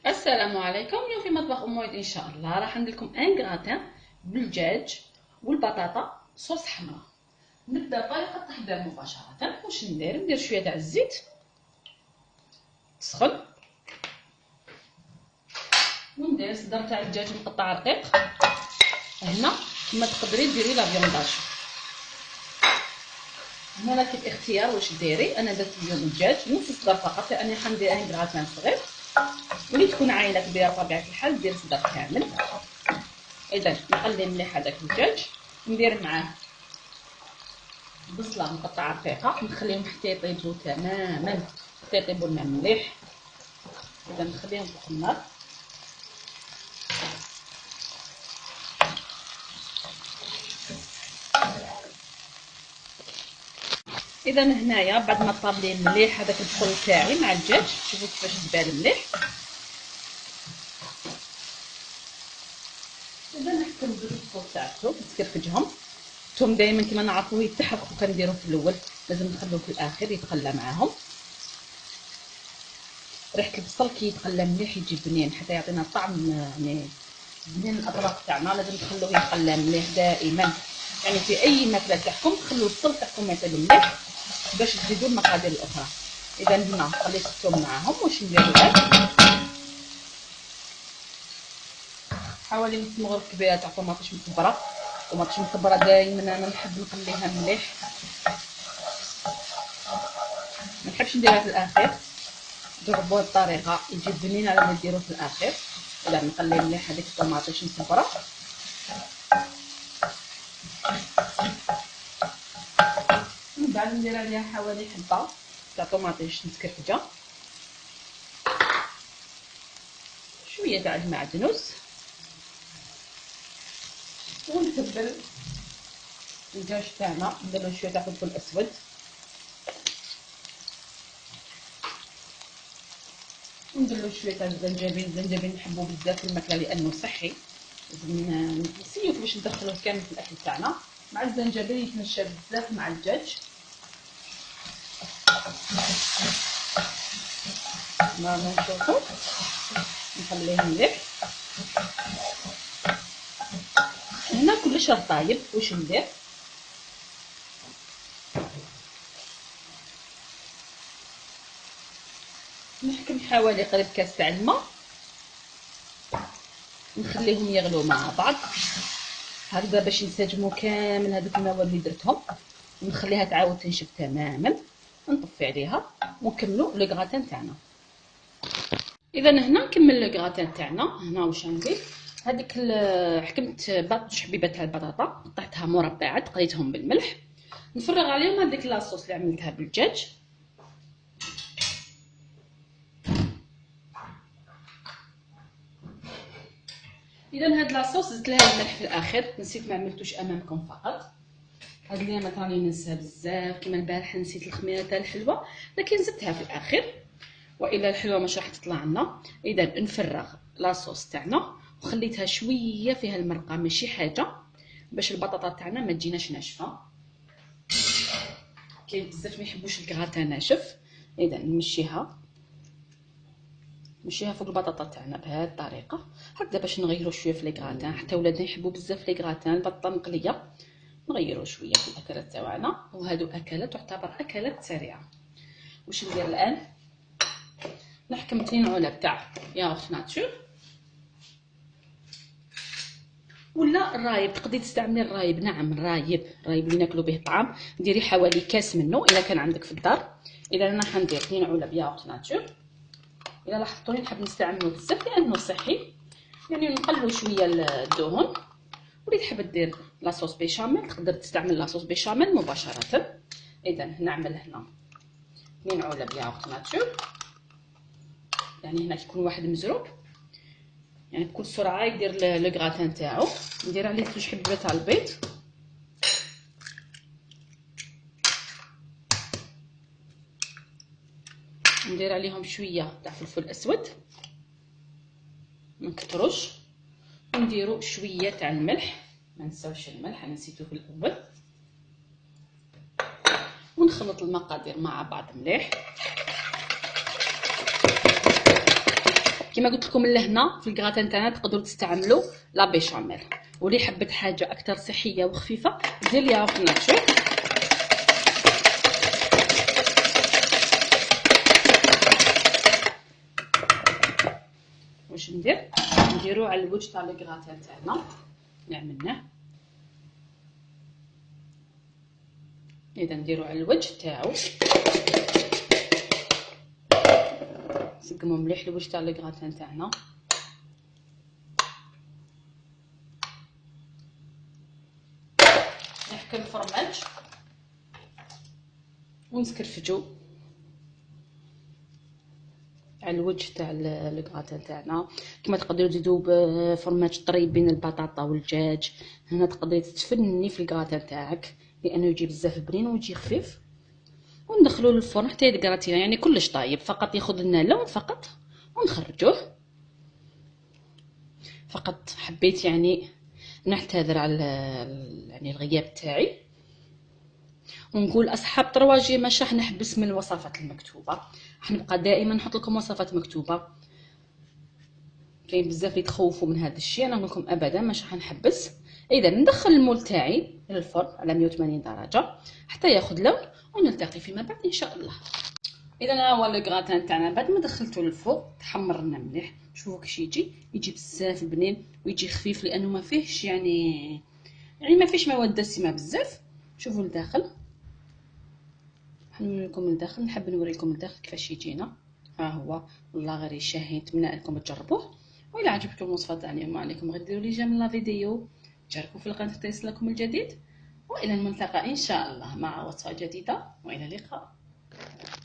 السلام عليكم. اليوم في مطبخ ام وائل ان شاء الله راح ندير لكم ان غراتان بالدجاج والبطاطا صوص حمراء. نبدا طريقه التحضير مباشره. واش ندير شويه تاع الزيت تسخن، وندير صدر تاع الدجاج مقطع رقيق. هنا كما تقدري ديري لا فيونداج، هنا لك الاختيار واش ديري. انا درت اليوم الدجاج نص صدر فقط لاني حندير ان غراتان صغير، واللي تكون عايله كبيره بطبيعه الحال دير صدر كامل. اذا نقلي مليح هذاك الدجاج، ندير معاه بصله مقطعه رقيقه، نخليهم حتى يطيبوا تماما، حتى يطيبوا لنا مليح. اذا نخليهم فوق النار. اذا هنايا بعد ما طاب لي مليح هذاك البخور تاعي مع الدجاج، شوفوا كيفاش دبال مليح. اذا نحكم ندير الصوص تاع الثوم نسكرفجهم. الثوم دائما كما نعرفوا يتحرق وكنديروه في الاول، لازم نخلوه في الاخر يتقلى معاهم. ريحه البصل كي يتقلى مليح يجي بنين حتى يعطينا طعم يعني بنين. الاطراف تاعنا لازم نخلوه يتقلى مليح دائما، يعني في اي ماكله تاعكم خلوا البصل تاعكم يطيب مليح باش تزيدوا المقادير الاخرى. اذا هنا خليت الثوم معاهم. واش نديرو الان؟ حوالي نص مغرف كبيره تاع طماطيش مكبره. طماطيش مكبره دائما انا نحب نخليها مليح، ما نحبش نديرها في الاخير. جربوا الطريقه يجي بنين على ما ديروه في الاخير. اذا نقلي مليح هذيك الطماطيش مكبره. من بعد ندير عليها حوالي حبه تاع طماطيش مسكرفجه، شويه تاع المعدنوس، ونتبل الدجاج تاعنا. نديرو شويه تاع فلفل اسود، ونديرو شويه تاع الزنجبيل. الزنجبيل نحبو بزاف في الماكله لانه صحي، لازم نسيو باش ندخلوه كامل في الاكل تاعنا. مع الزنجبيل يتنشى بزاف مع الدجاج. نشوفو نخليه مليح. هنا كلش راه طايب. واش ندير؟ نحكم حوالي قريب كاس تاع الماء، نخليهم يغلوا مع بعض هكذا باش ينسجموا كامل هذوك المواد اللي درتهم، ونخليها تعاود تنشف تماما. نطفي عليها ونكملوا لو غراتان تاعنا. اذا هنا نكمل لو غراتان تاعنا. هنا واش ندير؟ هذيك حكمت جوج حبيبات تاع البطاطا قطعتها مربعات، قليتهم بالملح، نفرغ عليهم هذيك لاصوص اللي عملتها بالدجاج. اذا هاد لاصوص زدت لها الملح في الاخر، نسيت ما عملتوش امامكم فقط. هاد الايامات راني ننسى بزاف، كيما البارح نسيت الخميره تاع الحلوه لكن زدتها في الاخر، والا الحلوه مش راح تطلع لنا. اذا نفرغ لاصوص تاعنا وخليتها شويه فيها المرقه ماشي حاجه، باش البطاطا تاعنا ما تجيناش ناشفه. كاين بزاف ما يحبوش الكغاتا ناشف. اذا نمشيها فوق البطاطا تاعنا بهذه الطريقه هكذا باش نغيروا شويه في الكغاتان. حتى ولادنا يحبوا بزاف الكغاتان البطه مقليه، نغيروا شويه في الاكلات تاعنا، وهادو اكلات تعتبر اكلات سريعه. واش ندير الان؟ نحكم 2 علب تاع ياغورت ناتور، ولا الرايب تقدري تستعملي الرايب. نعم الرايب اللي ناكلوا به الطعام، ديري حوالي كاس منه اذا كان عندك في الدار. اذا انا حندير 2 علب ياغورت ناتور. اذا لاحظتوني نحب نستعملو بزاف لانه صحي، يعني نقللوا شويه الدهون. واللي تحب دير لاصوص بيشاميل تقدر تستعمل لاصوص بيشاميل مباشره. اذا نعمل هنا 2 علب ياغورت ناتور، يعني هنا يكون واحد مزروب، يعني بكل سرعه يدير لو غراتان تاعو. ندير عليه 2 حبيبات تاع البيض، ندير عليهم شويه تاع فلفل اسود ما نكتروش، ونديروا شويه تاع الملح، ما نساوش الملح انا نسيته في الاول. ونخلط المقادير مع بعض مليح. كما قلت لكم لهنا في الكراتان تاعنا تقدروا تستعملوا لا بيشاميل، واللي حبت حاجه اكثر صحيه وخفيفه دير الياغورت ناتشور. واش نديرو على الوجه تاع الكراتان تاعنا اللي عملناه. اذا نديرو على الوجه تاعو، نسقمو مليح الوجه تاع الكراتان تاعنا. نحك الفرماج ونسكرفجو على الوجه تاع الكراتان تاعنا. كما تقدروا تزيدوا بفرماج طري بين البطاطا والدجاج. هنا تقدري تفنني في الكراتان تاعك لانه يجي بزاف بنين ويجي خفيف، وندخلوه للفرن حتى يتكراتينا، يعني كلش طايب، فقط ياخذ لنا لون فقط ونخرجوه. فقط حبيت يعني نعتذر على يعني الغياب تاعي، ونقول اصحاب طرواجي مش راح نحبس من الوصفات المكتوبه، راح نبقى دائما نحط لكم وصفات مكتوبه. كاين بزاف اللي تخوفوا من هذا الشيء، انا نقول لكم ابدا مش راح نحبس. اذا ندخل المول تاعي للفرن على 180 درجه حتى ياخذ لون، ونلتقي فيما بعد ان شاء الله. اذا ها هو الكراتان تاعنا بعد ما دخلته للفوق تحمرنا مليح. شوفوا كيش يجي بزاف بنين ويجي خفيف، لانه ما فيهش يعني ما فيش مواد دسمه بزاف. شوفوا الداخل، نوري لكم الداخل، نحب نوريكم الداخل كيفاش يجينا. ها هو والله غير شاهي، نتمنى انكم تجربوه. وإلا عجبكم الوصفه تاع اليوم ما عليكم غير ديروا لي جيم لا فيديو، تشاركوا في القناه حتى يصلكم الجديد، والى الملتقى ان شاء الله مع وصفه جديده، والى اللقاء.